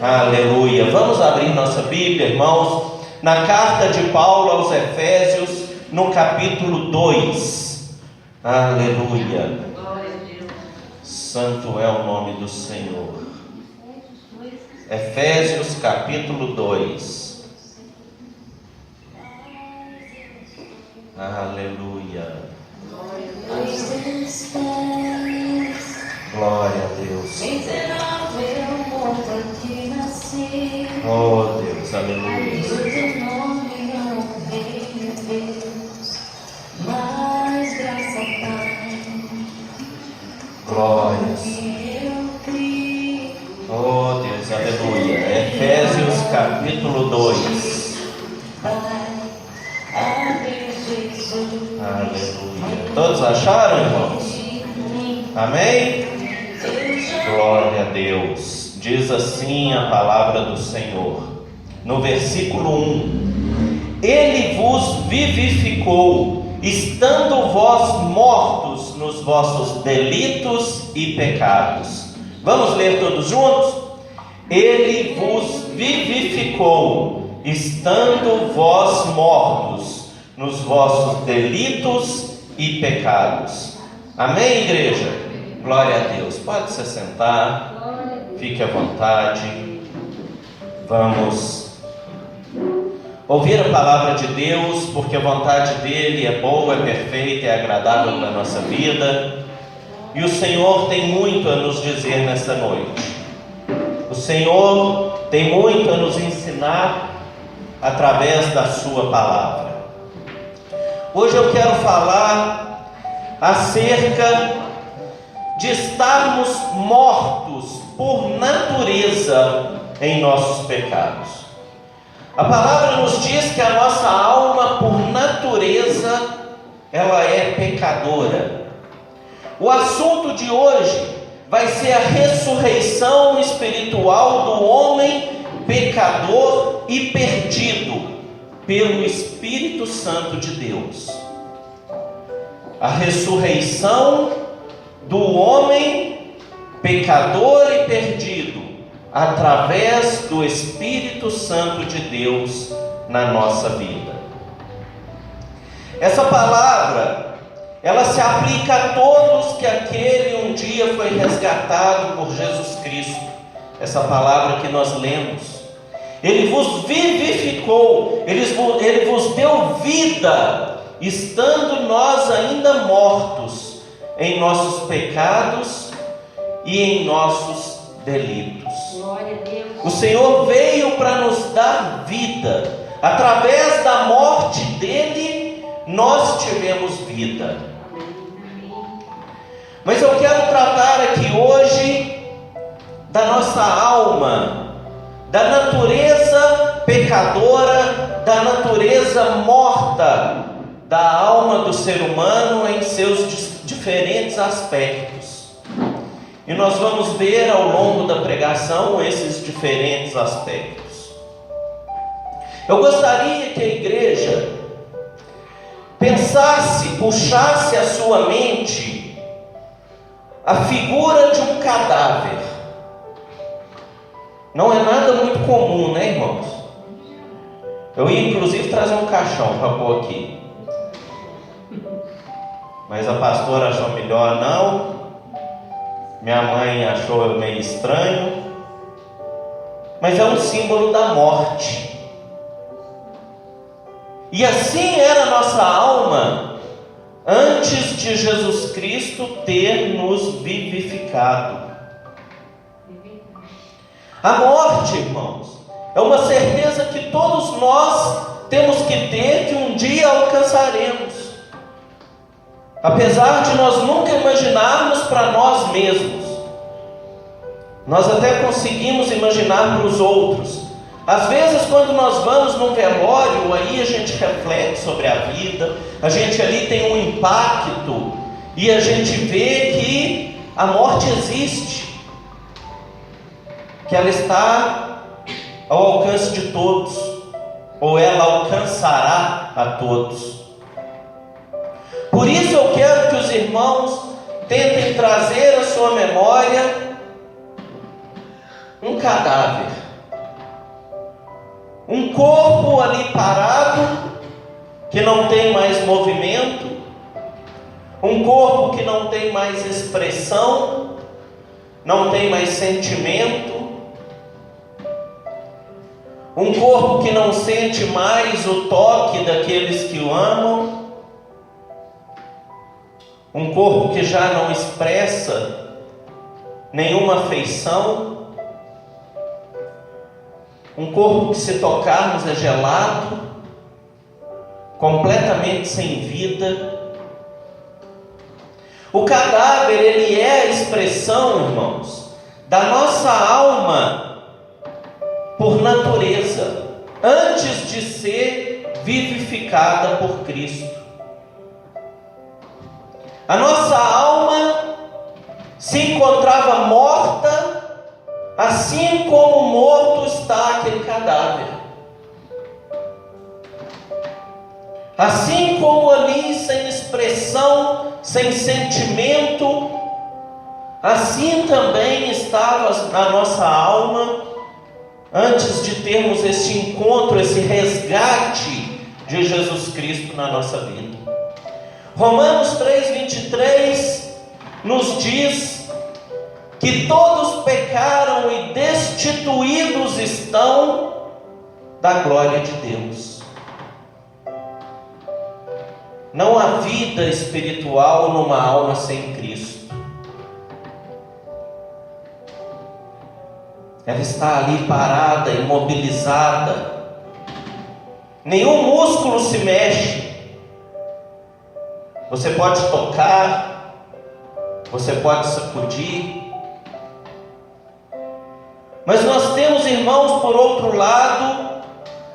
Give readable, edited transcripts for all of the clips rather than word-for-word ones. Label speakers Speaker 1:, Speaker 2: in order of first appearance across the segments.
Speaker 1: Aleluia. Vamos abrir nossa Bíblia, irmãos, na carta de Paulo aos Efésios, no capítulo 2. Aleluia. Santo é o nome do Senhor. Efésios capítulo 2. Aleluia. Glória a Deus. Oh Deus, aleluia. Glórias. Oh Deus, aleluia. Efésios capítulo 2. Aleluia. Todos acharam, irmãos? Amém? Glória a Deus. Diz assim a palavra do Senhor, no versículo 1: Ele vos vivificou, estando vós mortos nos vossos delitos e pecados. Vamos ler todos juntos? Ele vos vivificou, estando vós mortos nos vossos delitos e pecados. Amém, igreja? Glória a Deus. Pode se sentar. Fique à vontade. Vamos ouvir a palavra de Deus, porque a vontade dele é boa, é perfeita, é agradável para a nossa vida. E o Senhor tem muito a nos dizer nesta noite. O Senhor tem muito a nos ensinar através da sua palavra. Hoje eu quero falar acerca de estarmos mortos por natureza em nossos pecados. A palavra nos diz que a nossa alma, por natureza, ela é pecadora. O assunto de hoje vai ser a ressurreição espiritual do homem pecador e perdido pelo Espírito Santo de Deus. A ressurreição do homem pecador e perdido através do Espírito Santo de Deus na nossa vida. Essa palavra, ela se aplica a todos que aquele um dia foi resgatado por Jesus Cristo. Essa palavra que nós lemos. Ele vos vivificou, ele vos deu vida, estando nós ainda mortos em nossos pecados e em nossos delitos.
Speaker 2: Glória a Deus.
Speaker 1: O Senhor veio para nos dar vida. Através da morte dele, nós tivemos vida. Mas eu quero tratar aqui hoje da nossa alma, da natureza pecadora, da natureza morta da alma do ser humano em seus diferentes aspectos. E nós vamos ver ao longo da pregação esses diferentes aspectos. Eu gostaria que a igreja pensasse, puxasse a sua mente a figura de um cadáver. Não é nada muito comum, né, irmãos? Eu ia inclusive trazer um caixão para pôr aqui, mas a pastora achou melhor não. Minha mãe achou meio estranho, mas é um símbolo da morte. E assim era a nossa alma antes de Jesus Cristo ter nos vivificado. A morte, irmãos, é uma certeza que todos nós temos que ter, que um dia alcançaremos. Apesar de nós nunca imaginarmos para nós mesmos, nós até conseguimos imaginar para os outros. Às vezes, quando nós vamos num velório, aí a gente reflete sobre a vida, a gente ali tem um impacto, e a gente vê que a morte existe, que ela está ao alcance de todos, ou ela alcançará a todos. Por isso eu quero que os irmãos tentem trazer à sua memória um cadáver. Um corpo ali parado, que não tem mais movimento, um corpo que não tem mais expressão, não tem mais sentimento, um corpo que não sente mais o toque daqueles que o amam, um corpo que já não expressa nenhuma afeição, um corpo que, se tocarmos, é gelado, completamente sem vida. O cadáver, ele é a expressão, irmãos, da nossa alma por natureza, antes de ser vivificada por Cristo. A nossa alma se encontrava morta, assim como morto está aquele cadáver. Assim como ali, sem expressão, sem sentimento, assim também estava a nossa alma, antes de termos esse encontro, esse resgate de Jesus Cristo na nossa vida. Romanos 3:23 nos diz que todos pecaram e destituídos estão da glória de Deus. Não há vida espiritual numa alma sem Cristo. Ela está ali parada, imobilizada. Nenhum músculo se mexe. Você pode tocar, você pode sacudir. Mas nós temos, irmãos, por outro lado,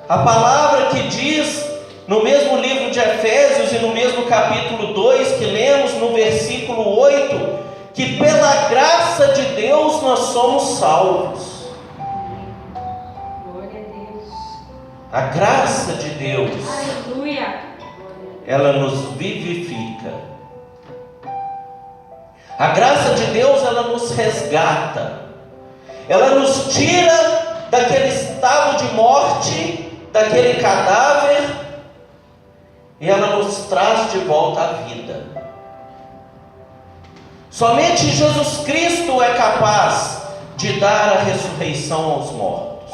Speaker 1: a palavra que diz no mesmo livro de Efésios e no mesmo capítulo 2 que lemos no versículo 8, que pela graça de Deus nós somos salvos.
Speaker 2: Glória a Deus.
Speaker 1: A graça de Deus,
Speaker 2: Aleluia.
Speaker 1: ela nos vivifica. A graça de Deus, ela nos resgata. Ela nos tira daquele estado de morte, daquele cadáver, e ela nos traz de volta à vida. Somente Jesus Cristo é capaz de dar a ressurreição aos mortos.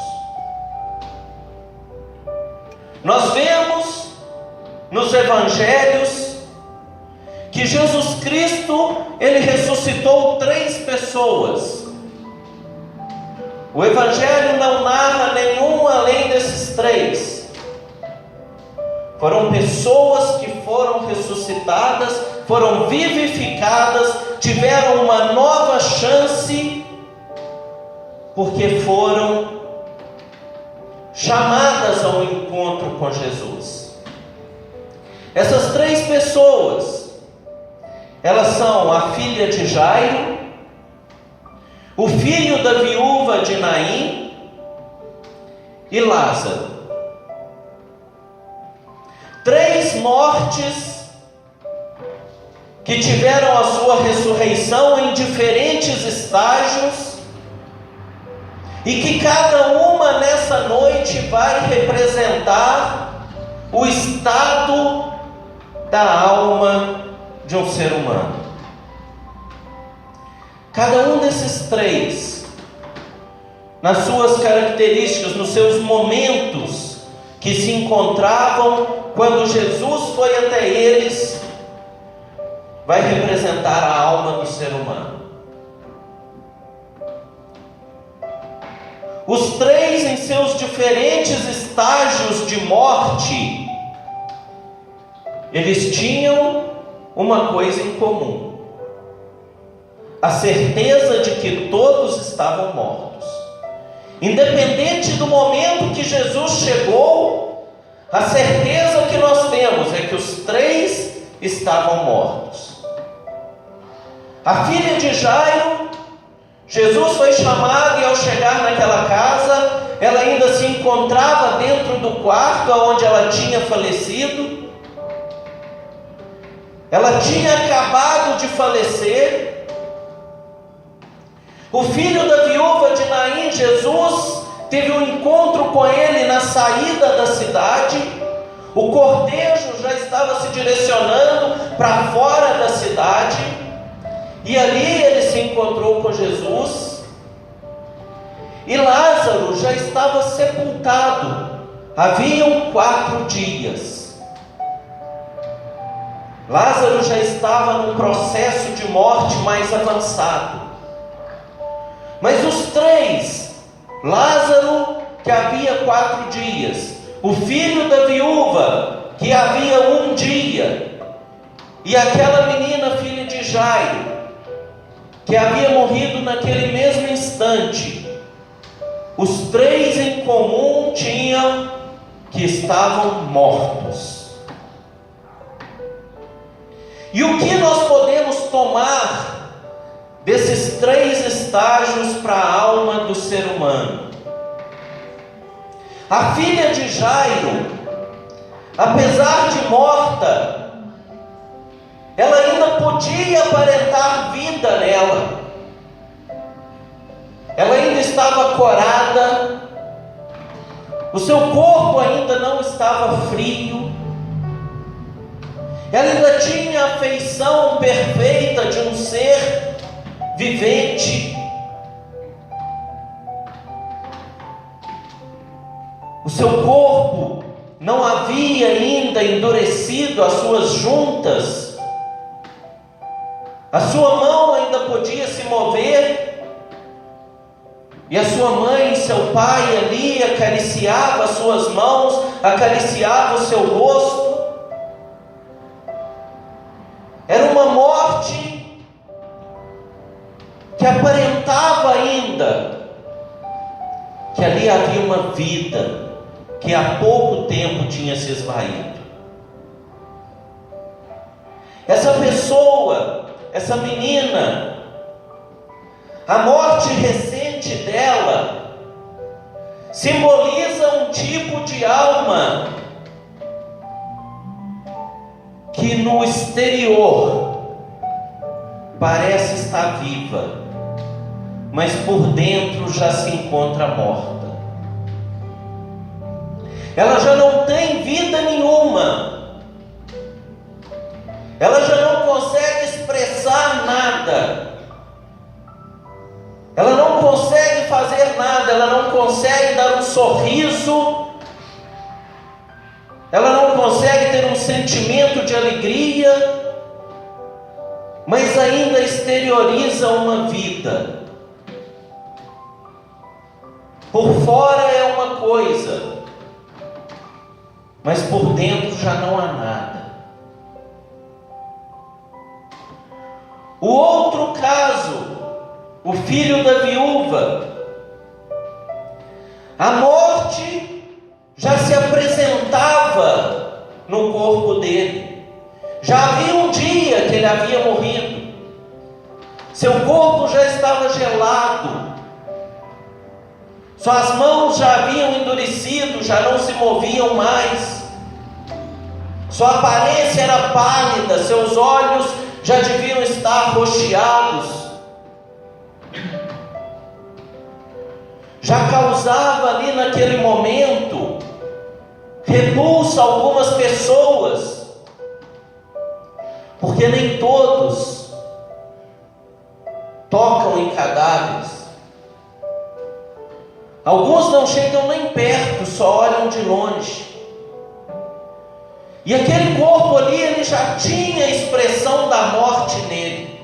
Speaker 1: Nós vemos nos evangelhos que Jesus Cristo, ele ressuscitou 3 pessoas. O evangelho não narra nenhum além desses 3. Foram pessoas que foram ressuscitadas, foram vivificadas, tiveram uma nova chance, porque foram chamadas ao encontro com Jesus. Essas 3 pessoas, elas são a filha de Jairo, o filho da viúva de Naim e Lázaro. 3 mortes que tiveram a sua ressurreição em diferentes estágios, e que cada uma nessa noite vai representar o estado da alma de um ser humano. Cada um desses 3, nas suas características, nos seus momentos que se encontravam quando Jesus foi até eles, vai representar a alma do ser humano. Os 3, em seus diferentes estágios de morte, eles tinham uma coisa em comum: a certeza de que todos estavam mortos. Independente do momento que Jesus chegou, a certeza que nós temos é que os 3 estavam mortos. A filha de Jairo, Jesus foi chamado, e ao chegar naquela casa, ela ainda se encontrava dentro do quarto onde ela tinha falecido. Ela tinha acabado de falecer. O filho da viúva de Naim, Jesus, teve um encontro com ele na saída da cidade. O cortejo já estava se direcionando para fora da cidade, e ali ele se encontrou com Jesus. E Lázaro já estava sepultado, haviam 4 dias. Lázaro já estava num processo de morte mais avançado. Mas os 3, Lázaro, que havia 4 dias, o filho da viúva, que havia 1 dia, e aquela menina, filha de Jairo, que havia morrido naquele mesmo instante, os 3 em comum tinham que estavam mortos. E o que nós podemos tomar desses 3 estágios para a alma do ser humano? A filha de Jairo, apesar de morta, ela ainda podia aparentar vida nela. Ela ainda estava corada, o seu corpo ainda não estava frio, ela ainda tinha a feição perfeita de um ser vivente. O seu corpo não havia ainda endurecido as suas juntas, a sua mão ainda podia se mover, e a sua mãe e seu pai ali acariciavam as suas mãos, acariciavam o seu rosto. Era uma morte que aparentava ainda que ali havia uma vida que há pouco tempo tinha se esvaído. Essa pessoa, essa menina, a morte recente dela simboliza um tipo de alma que no exterior parece estar viva, mas por dentro já se encontra morta. Ela já não tem vida nenhuma, ela já não consegue expressar nada, ela não consegue fazer nada, ela não consegue dar um sorriso, ela não consegue ter um sentimento de alegria, mas ainda exterioriza uma vida. Por fora é uma coisa, mas por dentro já não há nada. O outro caso, o filho da viúva, a morte já se apresentava no corpo dele. Já havia um dia que ele havia morrido. Seu corpo já estava gelado. Suas mãos já haviam endurecido, já não se moviam mais. Sua aparência era pálida, seus olhos já deviam estar roxeados. Já causava ali naquele momento repulsa a algumas pessoas, porque nem todos tocam em cadáveres. Alguns não chegam nem perto, só olham de longe. E aquele corpo ali, ele já tinha a expressão da morte nele.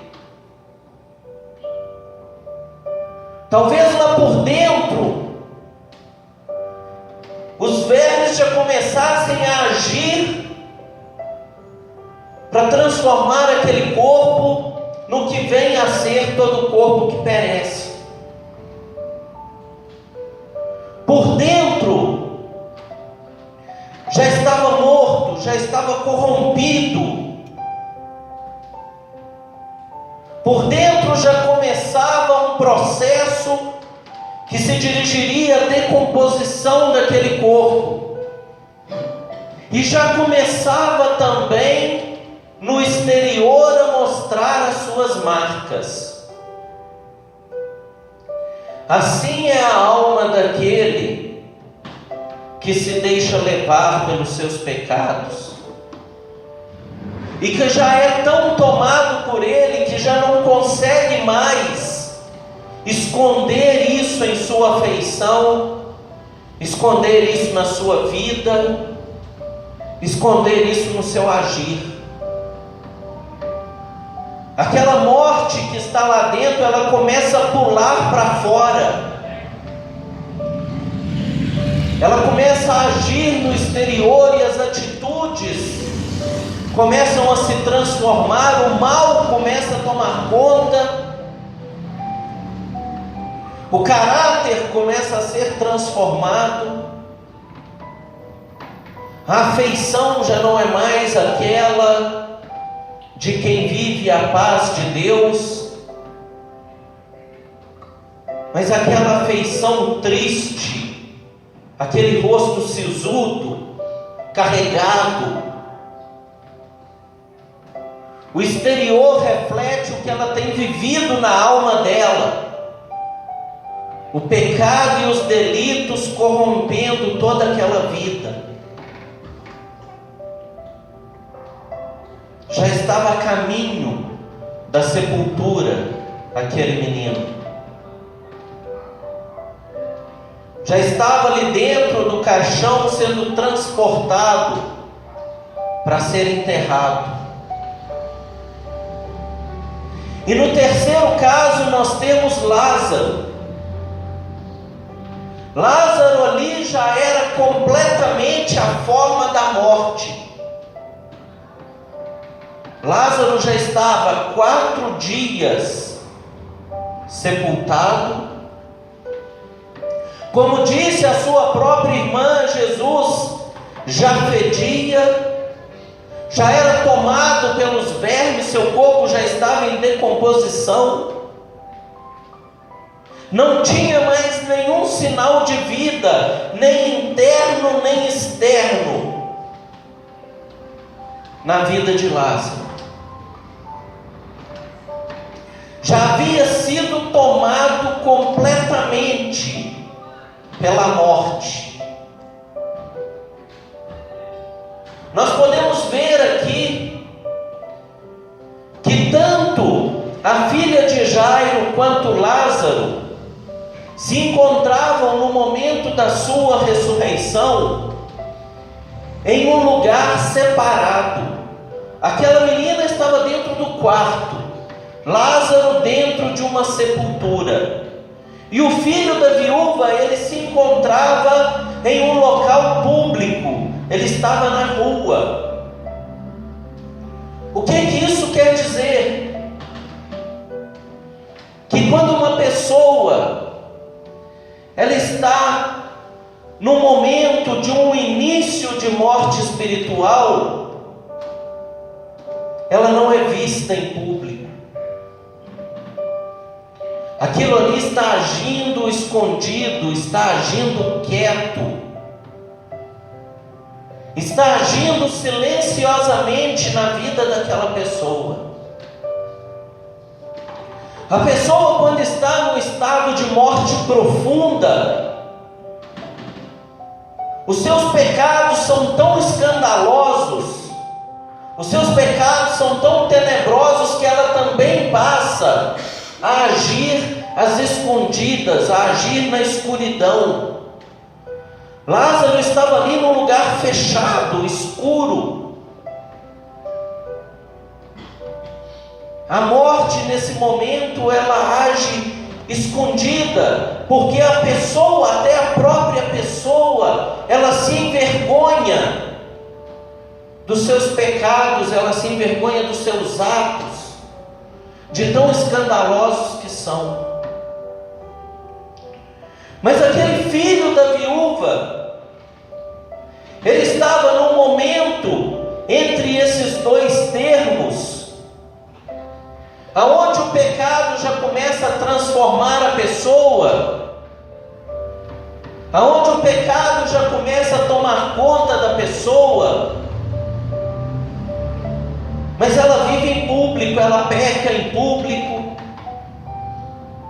Speaker 1: Talvez lá por dentro, os vermes já começassem a agir para transformar aquele corpo no que vem a ser todo corpo que perece. Por dentro, já estava morto, já estava corrompido. Por dentro já começava um processo que se dirigiria à decomposição daquele corpo. E já começava também no exterior a mostrar as suas marcas. Assim é a alma daquele que se deixa levar pelos seus pecados e que já é tão tomado por ele que já não consegue mais esconder isso em sua afeição, esconder isso na sua vida, esconder isso no seu agir. Aquela morte que está lá dentro, ela começa a pular para fora. Ela começa a agir no exterior e as atitudes começam a se transformar, o mal começa a tomar conta, o caráter começa a ser transformado, a afeição já não é mais aquela de quem vive a paz de Deus, mas aquela afeição triste, aquele rosto sisudo, carregado. O exterior reflete o que ela tem vivido na alma dela. O pecado e os delitos corrompendo toda aquela vida. Já estava a caminho da sepultura aquele menino. Já estava ali dentro do caixão sendo transportado para ser enterrado. E no terceiro caso nós temos Lázaro. Lázaro ali já era completamente a forma da morte. Lázaro já estava 4 dias sepultado. Como disse a sua própria irmã, Jesus já fedia, já era tomado pelos vermes, seu corpo já estava em decomposição, não tinha mais nenhum sinal de vida, nem interno nem externo, na vida de Lázaro. Já havia sido tomado completamente pela morte. Nós podemos ver aqui que tanto a filha de Jairo quanto Lázaro se encontravam no momento da sua ressurreição em um lugar separado. Aquela menina estava dentro do quarto, Lázaro dentro de uma sepultura, e o filho da viúva, ele se encontrava em um local público, ele estava na rua. O que isso quer dizer? Que quando uma pessoa ela está no momento de um início de morte espiritual, ela não é vista em público. Aquilo ali está agindo escondido, está agindo quieto, está agindo silenciosamente na vida daquela pessoa. A pessoa, quando está no estado de morte profunda, os seus pecados são tão escandalosos, os seus pecados são tão tenebrosos que ela também passa a agir às escondidas, a agir na escuridão. Lázaro estava ali num lugar fechado, escuro. A morte nesse momento ela age escondida, porque a pessoa, até a própria pessoa, ela se envergonha dos seus pecados, ela se envergonha dos seus atos, de tão escandalosos que são. Mas aquele filho da viúva, ele estava num momento entre esses dois termos, aonde o pecado já começa a transformar a pessoa, aonde o pecado já começa a tomar conta da pessoa, mas ela vive em público, ela peca em público,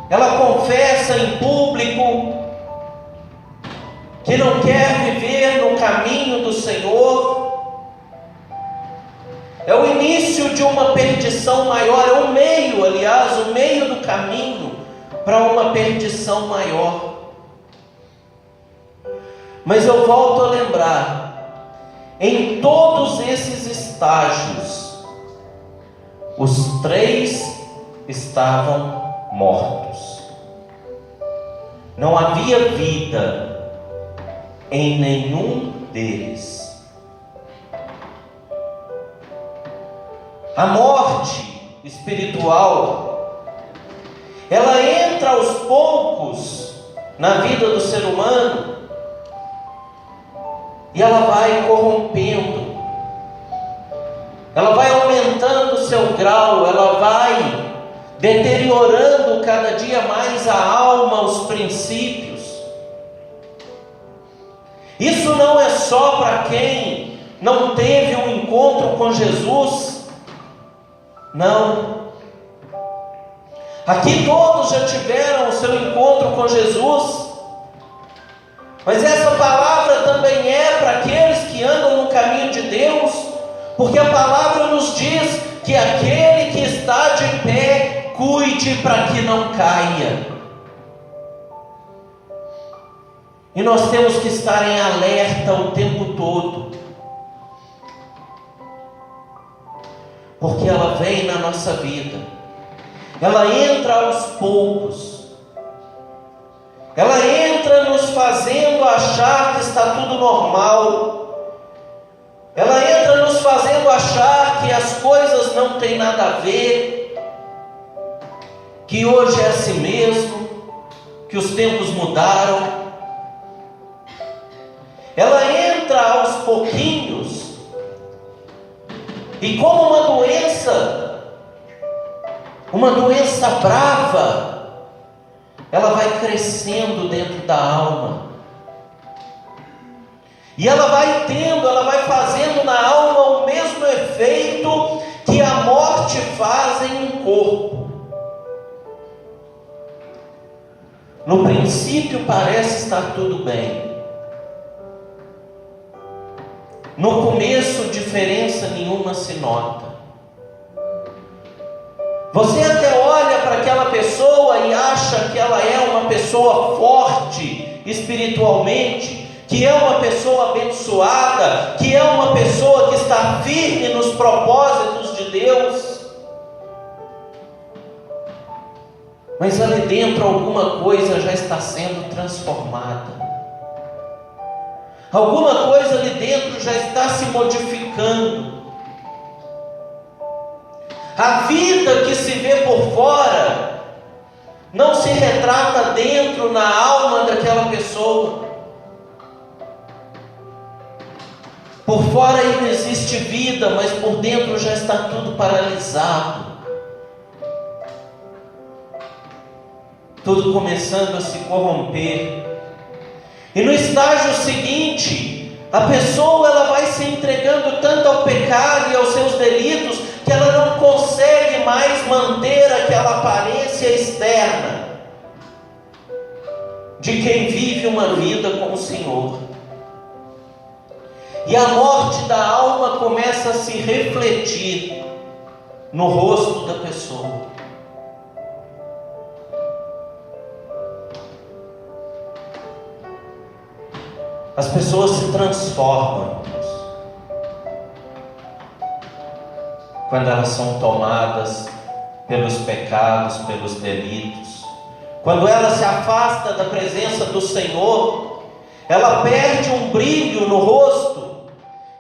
Speaker 1: ela confessa em público que não quer viver no caminho do Senhor. É o início de uma perdição maior, é o meio, aliás, o meio do caminho para uma perdição maior. Mas eu volto a lembrar, em todos esses estágios, os 3 estavam mortos. Não havia vida em nenhum deles. A morte espiritual, ela entra aos poucos na vida do ser humano e ela vai corrompendo, ela vai aumentando o seu grau, ela vai deteriorando cada dia mais a alma, os princípios. Isso não é só para quem não teve um encontro com Jesus. Não. Aqui todos já tiveram o seu encontro com Jesus. Mas essa palavra também é para aqueles que andam no caminho de Deus, porque a palavra nos diz que aquele que está de pé, cuide para que não caia. E nós temos que estar em alerta o tempo todo, porque ela vem na nossa vida, ela entra aos poucos, ela entra nos fazendo achar que está tudo normal, ela entra nos fazendo achar que as coisas não têm nada a ver, que hoje é assim mesmo, que os tempos mudaram. Ela entra aos pouquinhos, e como uma doença brava, ela vai crescendo dentro da alma, e ela vai fazendo na alma o mesmo efeito que a morte faz em um corpo. No princípio parece estar tudo bem, no começo diferença nenhuma se nota. Você até olha para aquela pessoa e acha que ela é uma pessoa forte espiritualmente, que é uma pessoa abençoada, que é uma pessoa que está firme nos propósitos de Deus. Mas ali dentro alguma coisa já está sendo transformada. Alguma coisa ali dentro já está se modificando. A vida que se vê por fora não se retrata dentro na alma daquela pessoa. Por fora ainda existe vida, mas por dentro já está tudo paralisado. Tudo começando a se corromper. E no estágio seguinte, a pessoa ela vai se entregando tanto ao pecado e aos seus delitos, que ela não consegue mais manter aquela aparência externa de quem vive uma vida com o Senhor. E a morte da alma começa a se refletir no rosto da pessoa. As pessoas se transformam quando elas são tomadas pelos pecados, pelos delitos. Quando ela se afasta da presença do Senhor, ela perde um brilho no rosto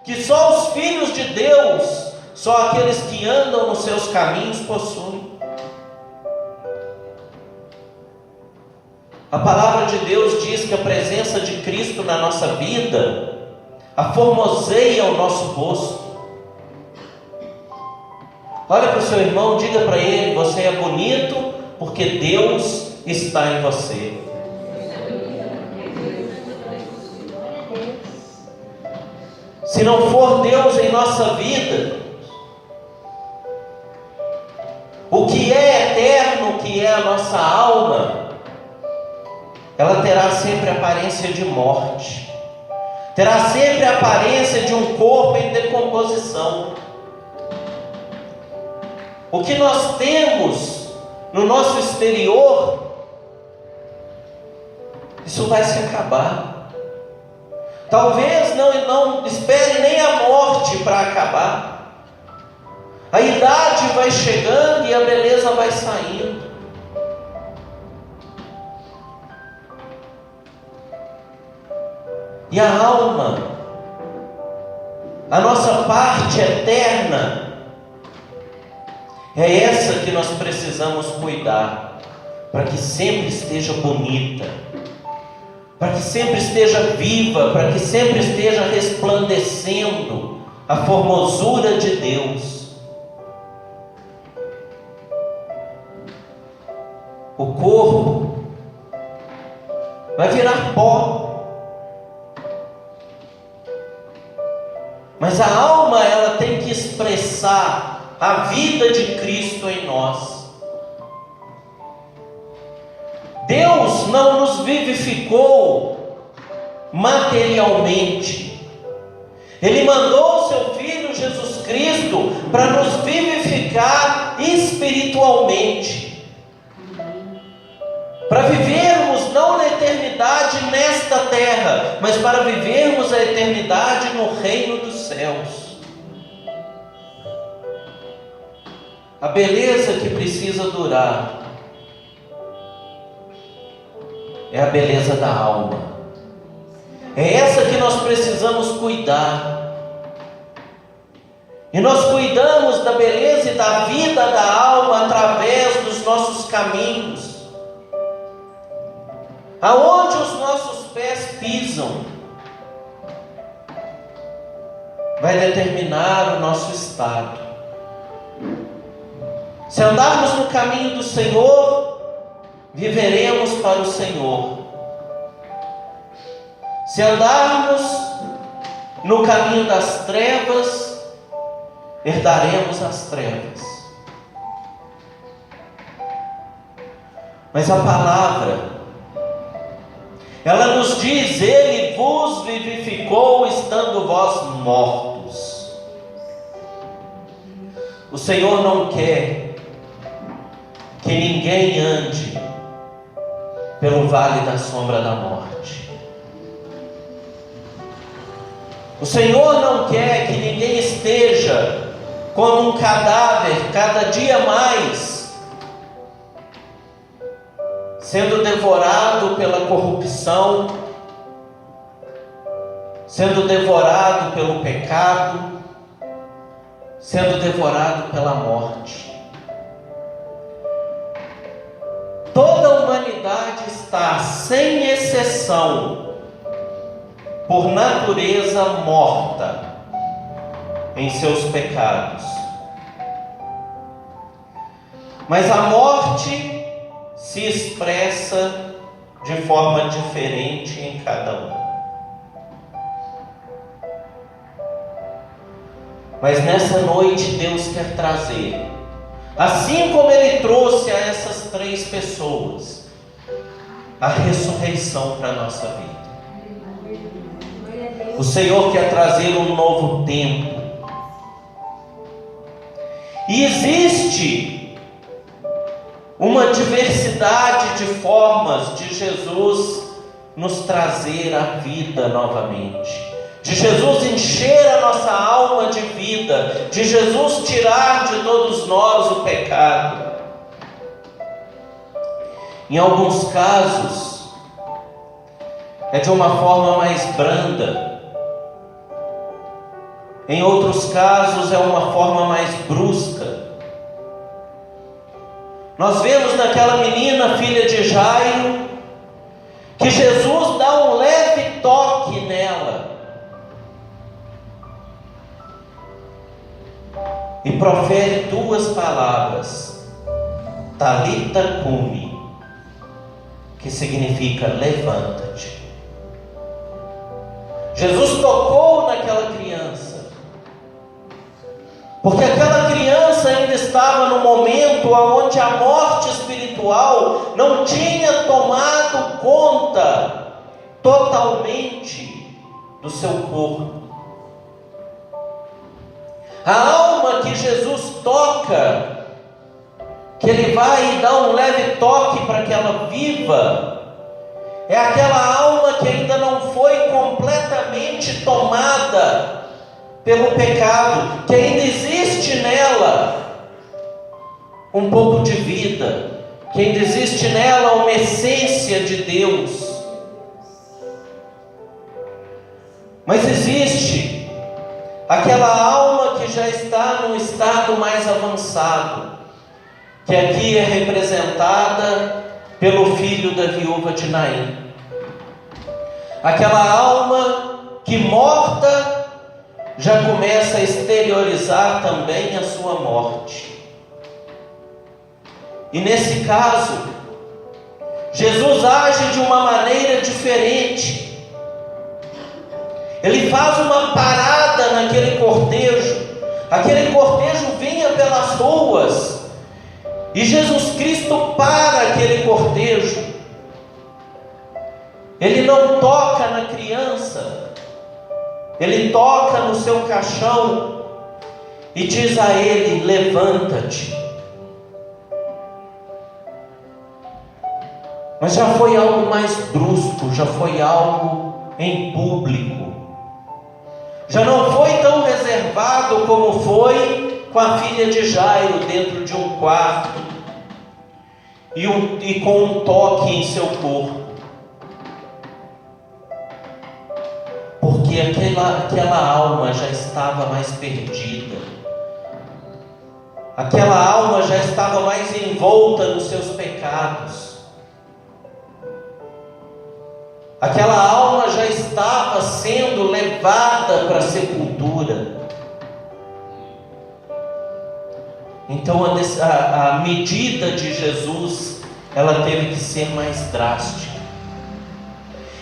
Speaker 1: que só os filhos de Deus, só aqueles que andam nos seus caminhos possuem. A palavra de Deus diz que a presença de Cristo na nossa vida aformoseia o nosso rosto. Olha para o seu irmão, diga para ele: você é bonito porque Deus está em você. Se não for Deus em nossa vida, o que é eterno eterno que é a nossa alma, ela terá sempre a aparência de morte, terá sempre a aparência de um corpo em decomposição. O que nós temos no nosso exterior, isso vai se acabar. Talvez não espere nem a morte para acabar. A idade vai chegando e a beleza vai saindo. E a alma, a nossa parte eterna, é essa que nós precisamos cuidar, para que sempre esteja bonita, para que sempre esteja viva, para que sempre esteja resplandecendo a formosura de Deus. O corpo vai virar pó, mas a alma, ela tem que expressar a vida de Cristo em nós. Deus não nos vivificou materialmente. Ele mandou o seu Filho Jesus Cristo para nos vivificar espiritualmente, para vivermos não na eternidade nesta terra, mas para vivermos a eternidade no reino dos céus. A beleza que precisa durar é a beleza da alma. É essa que nós precisamos cuidar. E nós cuidamos da beleza e da vida da alma através dos nossos caminhos. Aonde os nossos pés pisam vai determinar o nosso estado. Se andarmos no caminho do Senhor, viveremos para o Senhor. Se andarmos no caminho das trevas, herdaremos as trevas. Mas a palavra, ela nos diz: Ele vos vivificou estando vós mortos. O Senhor não quer que ninguém ande pelo vale da sombra da morte. O Senhor não quer que ninguém esteja como um cadáver, cada dia mais, sendo devorado pela corrupção, sendo devorado pelo pecado, sendo devorado pela morte. Toda a humanidade está, sem exceção, por natureza morta em seus pecados. Mas a morte se expressa de forma diferente em cada um. Mas nessa noite Deus quer trazer, assim como Ele trouxe a essas 3 pessoas, a ressurreição para a nossa vida. O Senhor quer trazer um novo tempo. E existe uma diversidade de formas de Jesus nos trazer a vida novamente, de Jesus encher a nossa alma de vida, de Jesus tirar de todos nós o pecado. Em alguns casos é de uma forma mais branda, em outros casos é uma forma mais brusca. Nós vemos naquela menina, filha de Jairo, que Jesus dá um leve toque nela e profere 2 palavras: Talita cumi, que significa levanta-te. Jesus tocou naquela criança, porque aquela criança ainda estava no momento onde a morte espiritual espiritual não tinha tomado conta totalmente do seu corpo. A alma que Jesus toca, que Ele vai dar um leve toque para que ela viva, é aquela alma que ainda não foi completamente tomada pelo pecado, que ainda existe nela um pouco de vida, que ainda existe nela uma essência de Deus. Mas existe aquela alma que já está num estado mais avançado, que aqui é representada pelo filho da viúva de Naim. Aquela alma que morta já começa a exteriorizar também a sua morte. E nesse caso, Jesus age de uma maneira diferente. Ele faz uma parada naquele cortejo. Aquele cortejo vinha pelas ruas, e Jesus Cristo para aquele cortejo. Ele não toca na criança, Ele toca no seu caixão e diz a ele: levanta-te. Mas já foi algo mais brusco, já foi algo em público. Já não foi tão reservado como foi com a filha de Jairo dentro de um quarto e com um toque em seu corpo. Porque aquela alma já estava mais perdida. Aquela alma já estava mais envolta nos seus pecados. Aquela alma já estava sendo levada para a sepultura. Então a medida de Jesus, ela teve que ser mais drástica.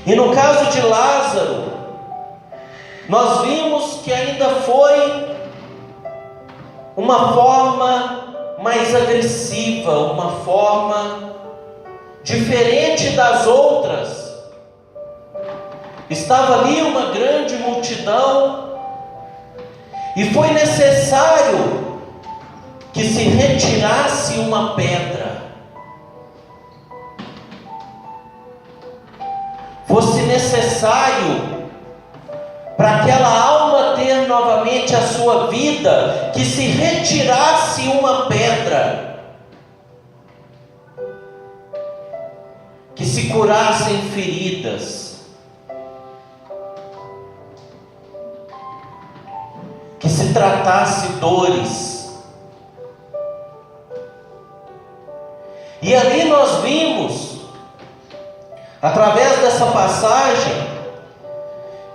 Speaker 1: E no caso de Lázaro, nós vimos que ainda foi uma forma mais agressiva, uma forma diferente das outras. Estava ali uma grande multidão e foi necessário que se retirasse uma pedra. Fosse necessário para aquela alma ter novamente a sua vida, que se retirasse uma pedra, que se curassem feridas, que se tratasse dores. E ali nós vimos, através dessa passagem,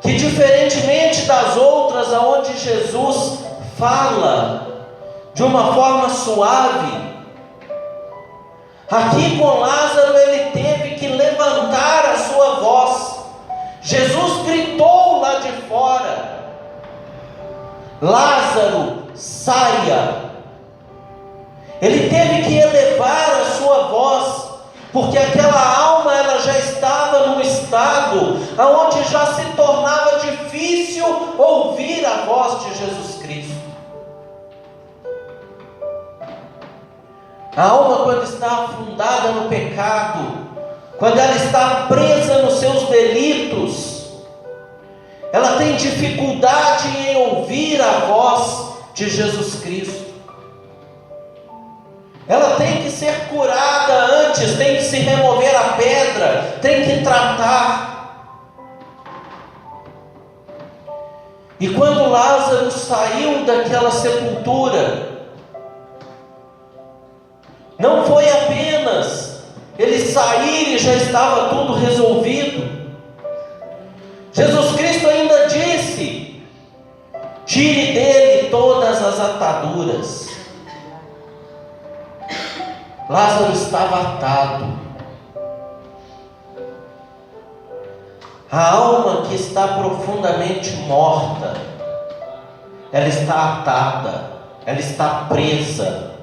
Speaker 1: que diferentemente das outras, aonde Jesus fala de uma forma suave, aqui com Lázaro ele teve que levantar a sua voz. Jesus gritou lá de fora: Lázaro, saia. Ele teve que elevar a sua voz, porque aquela alma ela já estava num estado aonde já se tornava difícil ouvir a voz de Jesus Cristo. A alma, quando está afundada no pecado, quando ela está presa nos seus delitos, ela tem dificuldade em ouvir a voz de Jesus Cristo. Ela tem que ser curada antes, tem que se remover a pedra, tem que tratar. E quando Lázaro saiu daquela sepultura, não foi apenas ele sair e já estava tudo resolvido. Jesus Cristo ainda disse: tire dele todas as ataduras. Lázaro estava atado. A alma que está profundamente morta, ela está atada, ela está presa,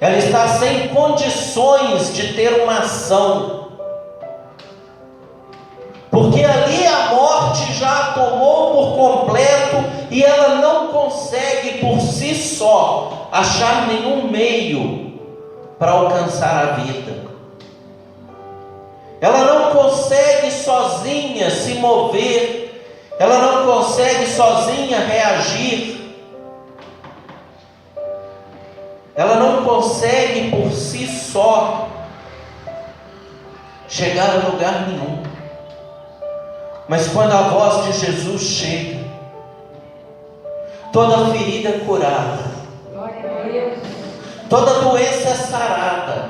Speaker 1: ela está sem condições de ter uma ação, porque ali a morte já a tomou por completo e ela não consegue por si só achar nenhum meio para alcançar a vida. Ela não consegue sozinha se mover, ela não consegue sozinha reagir, ela não consegue por si só chegar a lugar nenhum. Mas quando a voz de Jesus chega, toda ferida é curada, toda doença é sarada,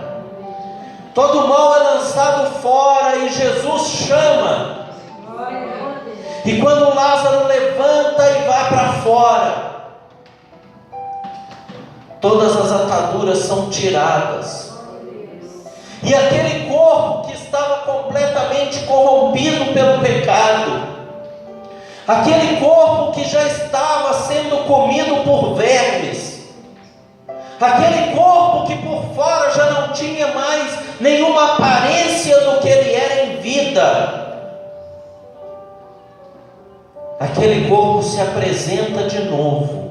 Speaker 1: todo mal é lançado fora e Jesus chama. E quando Lázaro levanta e vai para fora, todas as ataduras são tiradas. E aquele corpo que estava completamente corrompido pelo pecado, aquele corpo que já estava sendo comido por vermes, aquele corpo que por fora já não tinha mais nenhuma aparência do que ele era em vida, aquele corpo se apresenta de novo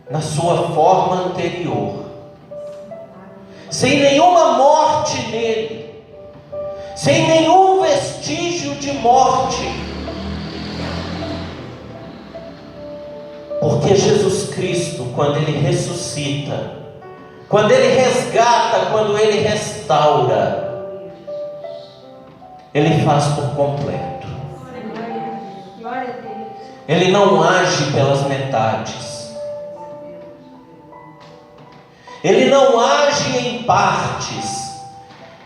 Speaker 1: na sua forma anterior, sem nenhuma morte nele, sem nenhum vestígio de morte, porque Jesus Cristo, quando Ele ressuscita, quando Ele resgata, quando Ele restaura, Ele faz por completo. Ele não age pelas metades, Ele não age em partes,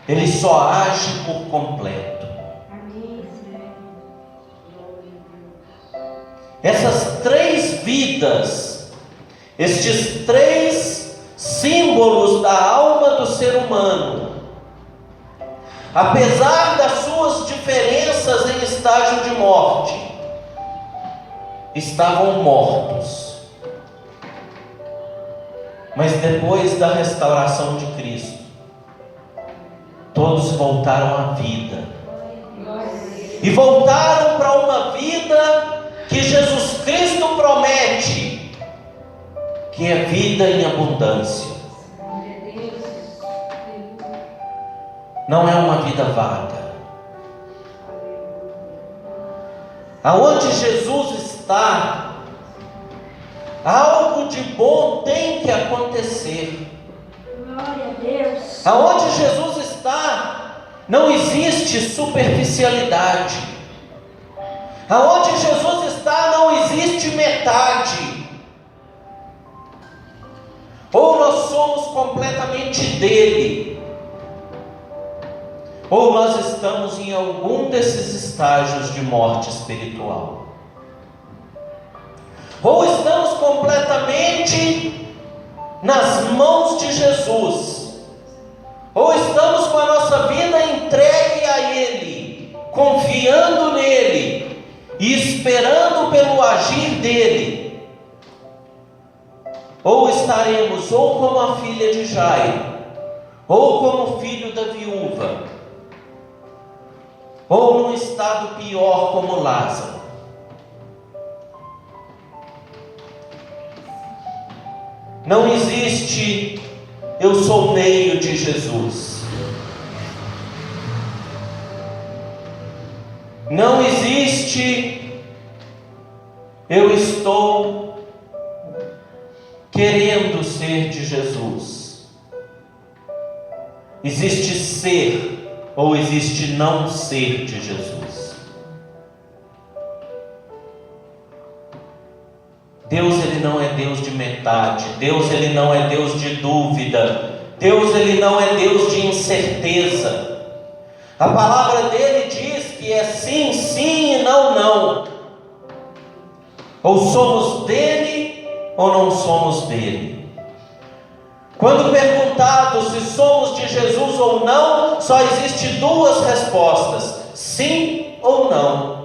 Speaker 1: Ele só age por completo. Essas três vidas, estes três símbolos da alma do ser humano, apesar das suas diferenças em estágio de morte, estavam mortos. Mas depois da restauração de Cristo, todos voltaram à vida. E voltaram para uma vida que Jesus Cristo promete, que é vida em abundância. Não é uma vida vaga. Aonde Jesus está, algo de bom tem que acontecer.
Speaker 2: Glória a Deus.
Speaker 1: Aonde Jesus está, não existe superficialidade. Aonde Jesus está, não existe metade. Ou nós somos completamente dele, ou nós estamos em algum desses estágios de morte espiritual. Ou estamos completamente nas mãos de Jesus, ou estamos com a nossa vida entregue a Ele, confiando nele e esperando pelo agir dele. Ou estaremos ou como a filha de Jairo, ou como o filho da viúva, ou num estado pior como Lázaro. Não existe eu sou meio de Jesus. Não existe eu estou querendo ser de Jesus. Existe ser ou existe não ser de Jesus. Deus, Ele não é Deus de metade. Deus, Ele não é Deus de dúvida. Deus, Ele não é Deus de incerteza. A palavra dele diz que é sim, sim e não, não. Ou somos dele ou não somos dele. Quando perguntado se somos de Jesus ou não, só existe duas respostas: sim ou não.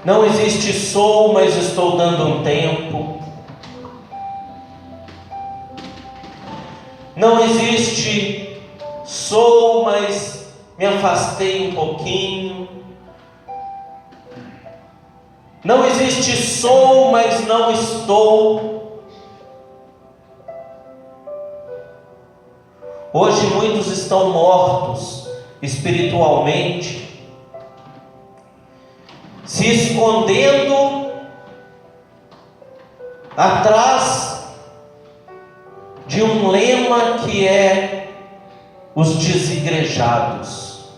Speaker 1: Não existe sou, mas estou dando um tempo. Não existe sou, mas me afastei um pouquinho. Não existe sou, mas não estou. Hoje muitos estão mortos espiritualmente, se escondendo atrás de um lema que é os desigrejados,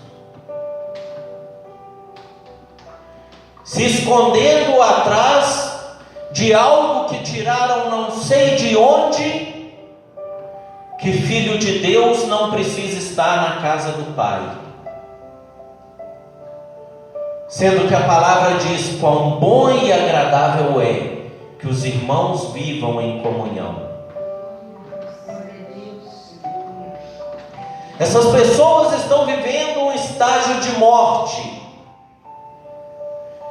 Speaker 1: se escondendo atrás de algo que tiraram não sei de onde, que filho de Deus não precisa estar na casa do Pai. Sendo que a palavra diz: quão bom e agradável é que os irmãos vivam em comunhão. Essas pessoas estão vivendo um estágio de morte,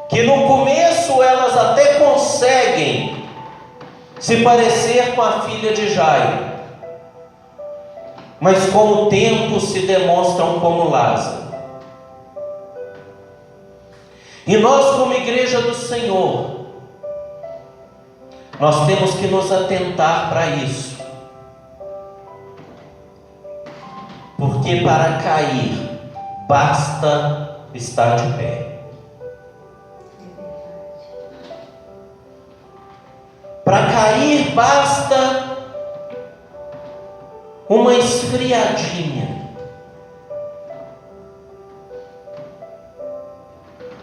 Speaker 1: que no começo elas até conseguem se parecer com a filha de Jairo, mas com o tempo se demonstram como Lázaro. E nós, como igreja do Senhor, nós temos que nos atentar para isso, porque para cair basta estar de pé. Para cair basta uma esfriadinha,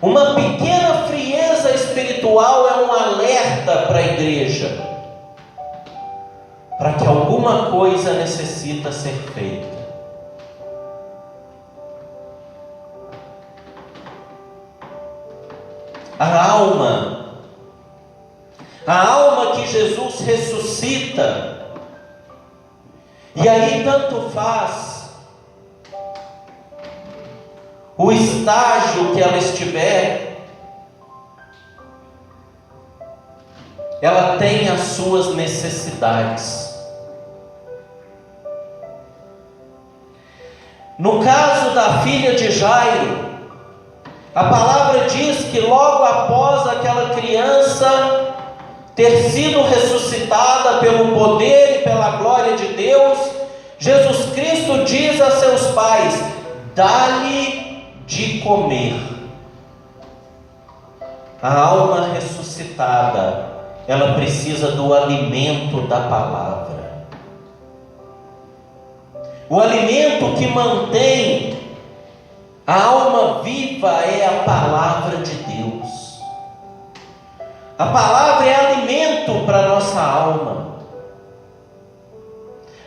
Speaker 1: uma pequena frieza espiritual é um alerta para a igreja, para que alguma coisa necessita ser feita. A alma que Jesus ressuscita, e aí tanto faz o estágio que ela estiver, ela tem as suas necessidades. No caso da filha de Jairo, a palavra diz que logo após aquela criança ter sido ressuscitada pelo poder e pela glória de Deus, Jesus Cristo diz a seus pais: dá-lhe de comer. A alma ressuscitada, ela precisa do alimento da palavra. O alimento que mantém a alma viva é a palavra de Deus. A palavra é alimento para a nossa alma.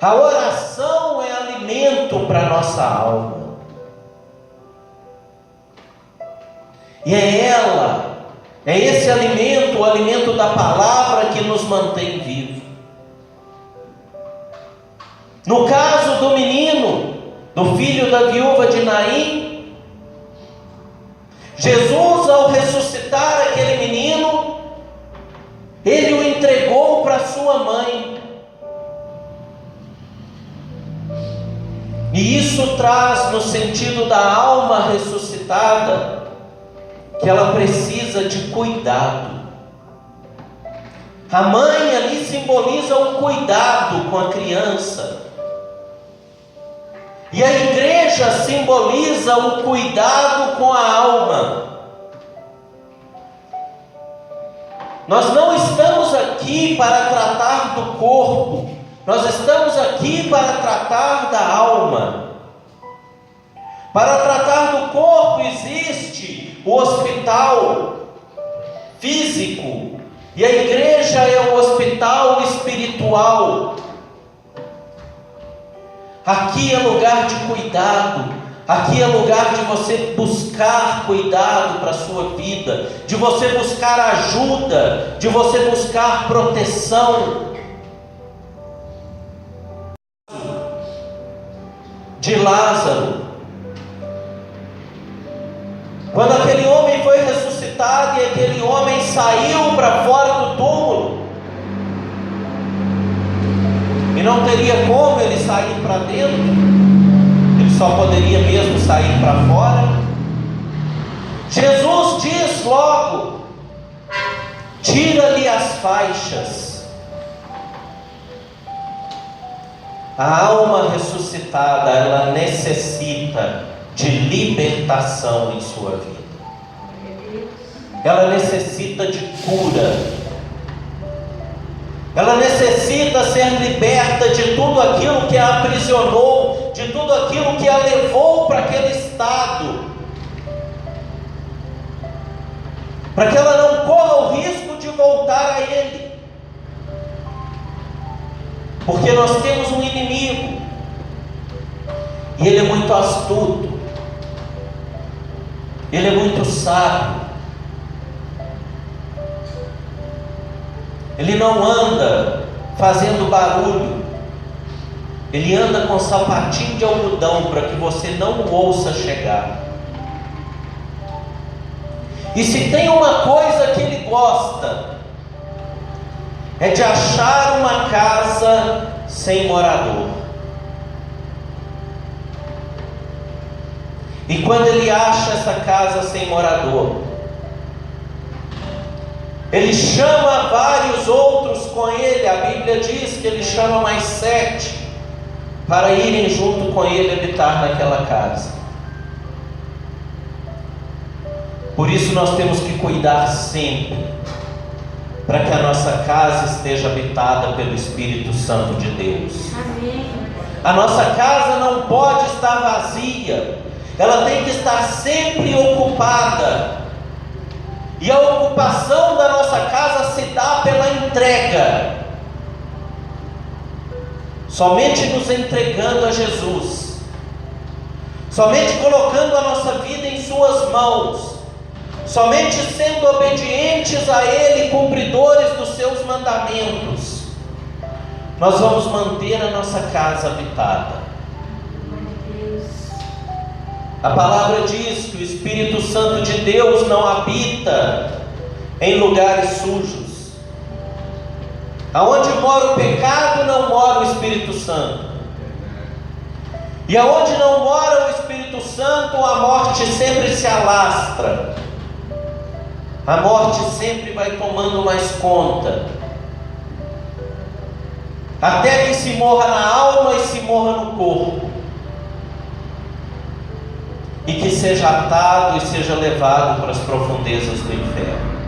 Speaker 1: A oração é alimento para a nossa alma. E é esse alimento, o alimento da palavra, que nos mantém vivos. No caso do menino, do filho da viúva de Naim, Jesus, ao ressuscitar aquele menino, ele o entregou para sua mãe. E isso traz, no sentido da alma ressuscitada, que ela precisa de cuidado. A mãe ali simboliza o cuidado com a criança, e a igreja simboliza o cuidado com a alma. Nós não estamos aqui para tratar do corpo, nós estamos aqui para tratar da alma. Para tratar do corpo existe o hospital físico, e a igreja é o hospital espiritual. Aqui é lugar de cuidado, aqui é lugar de você buscar cuidado para a sua vida, de você buscar ajuda, de você buscar proteção. De Lázaro, quando aquele homem foi ressuscitado, ressuscitado e aquele homem saiu para fora do túmulo. E não teria como ele sair para dentro, ele só poderia mesmo sair para fora. Jesus diz logo: tira-lhe as faixas. A alma ressuscitada, ela necessita de libertação em sua vida. Ela necessita de cura. Ela necessita ser liberta de tudo aquilo que a aprisionou, de tudo aquilo que a levou para aquele estado, para que ela não corra o risco de voltar a ele. Porque nós temos um inimigo, e ele é muito astuto, ele é muito sábio. Ele não anda fazendo barulho, ele anda com sapatinho de algodão para que você não o ouça chegar. E se tem uma coisa que ele gosta, é de achar uma casa sem morador. E quando ele acha essa casa sem morador, ele chama vários outros com ele. A Bíblia diz que ele chama mais 7 para irem junto com ele habitar naquela casa. Por isso nós temos que cuidar sempre para que a nossa casa esteja habitada pelo Espírito Santo de Deus.
Speaker 2: Amém.
Speaker 1: A nossa casa não pode estar vazia, ela tem que estar sempre ocupada. E a ocupação da nossa casa se dá pela entrega. Somente nos entregando a Jesus, somente colocando a nossa vida em suas mãos, somente sendo obedientes a Ele, cumpridores dos seus mandamentos, nós vamos manter a nossa casa habitada. A palavra diz que o Espírito Santo de Deus não habita em lugares sujos. Aonde mora o pecado, não mora o Espírito Santo. E aonde não mora o Espírito Santo, a morte sempre se alastra. A morte sempre vai tomando mais conta, até que se morra na alma e se morra no corpo, e que seja atado e seja levado para as profundezas do inferno.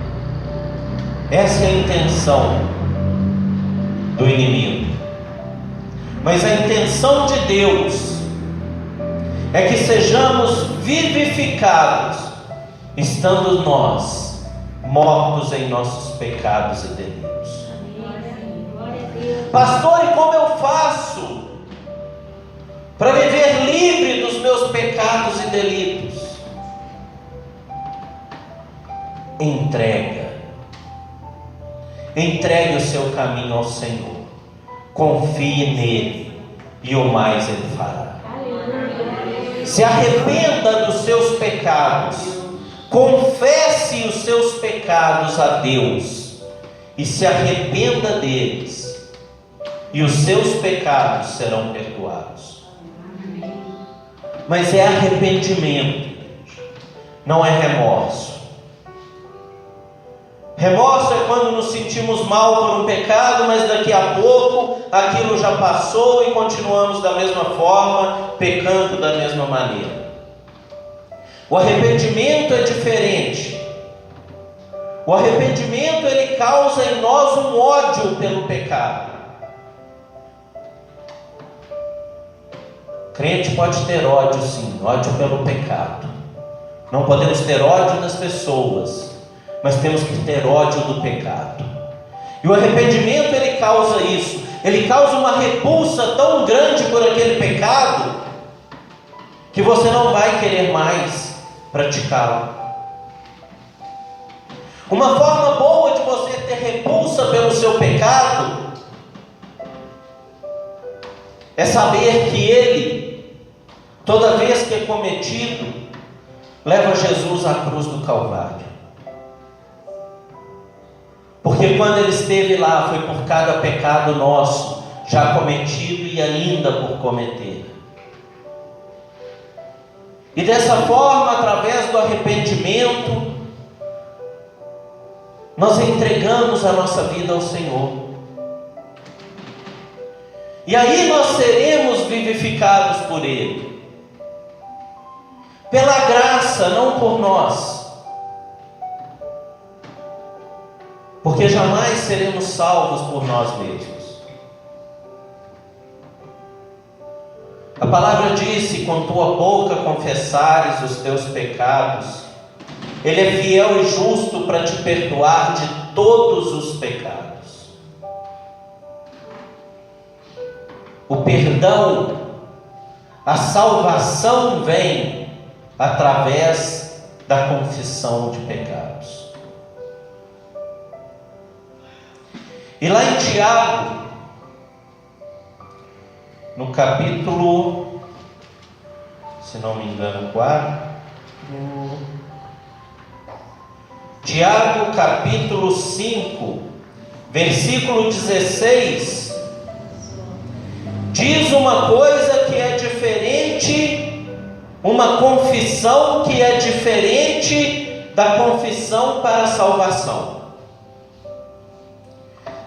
Speaker 1: Essa é a intenção do inimigo. Mas a intenção de Deus é que sejamos vivificados, estando nós mortos em nossos pecados e delitos. Pastor, e como eu faço para viver livre dos meus pecados e delitos? Entregue o seu caminho ao Senhor, confie nele, e o mais ele fará. Se arrependa dos seus pecados, confesse os seus pecados a Deus, e se arrependa deles, e os seus pecados serão perdoados. Mas é arrependimento, não é remorso. Remorso é quando nos sentimos mal por um pecado, mas daqui a pouco aquilo já passou e continuamos da mesma forma, pecando da mesma maneira. O arrependimento é diferente. O arrependimento, ele causa em nós um ódio pelo pecado. Crente pode ter ódio, sim, ódio pelo pecado. Não podemos ter ódio das pessoas, mas temos que ter ódio do pecado. E o arrependimento, ele causa isso. Ele causa uma repulsa tão grande por aquele pecado, que você não vai querer mais praticá-lo. Uma forma boa de você ter repulsa pelo seu pecado é saber que ele, toda vez que é cometido, leva Jesus à cruz do Calvário. Porque quando Ele esteve lá, foi por cada pecado nosso, já cometido e ainda por cometer. E dessa forma, através do arrependimento, nós entregamos a nossa vida ao Senhor. E aí nós seremos vivificados por Ele. Pela graça, não por nós. Porque jamais seremos salvos por nós mesmos. A palavra diz: se com tua boca confessares os teus pecados, Ele é fiel e justo para te perdoar de todos os pecados. O perdão, a salvação vem através da confissão de pecados. E lá em Tiago, no capítulo, se não me engano, 4, Tiago capítulo 5, versículo 16, diz uma coisa que é diferente, uma confissão que é diferente da confissão para a salvação.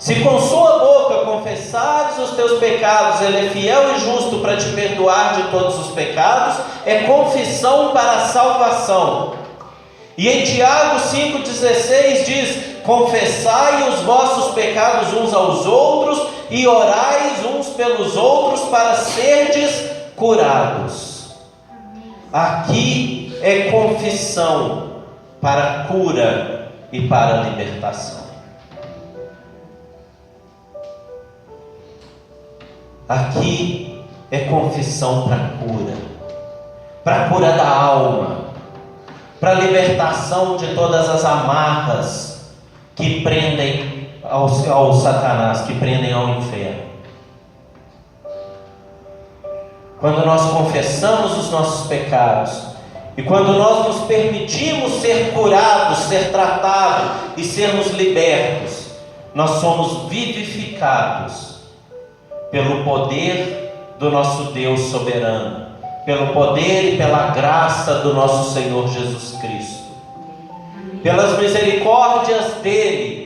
Speaker 1: Se com sua boca confessares os teus pecados, Ele é fiel e justo para te perdoar de todos os pecados, é confissão para a salvação. E em Tiago 5,16 diz: confessai os vossos pecados uns aos outros e orai uns pelos outros para serdes curados. Aqui é confissão para cura e para libertação. Aqui é confissão para cura da alma, para libertação de todas as amarras que prendem ao Satanás, que prendem ao inferno. Quando nós confessamos os nossos pecados, e quando nós nos permitimos ser curados, ser tratados e sermos libertos, nós somos vivificados pelo poder do nosso Deus soberano, pelo poder e pela graça do nosso Senhor Jesus Cristo, pelas misericórdias dele.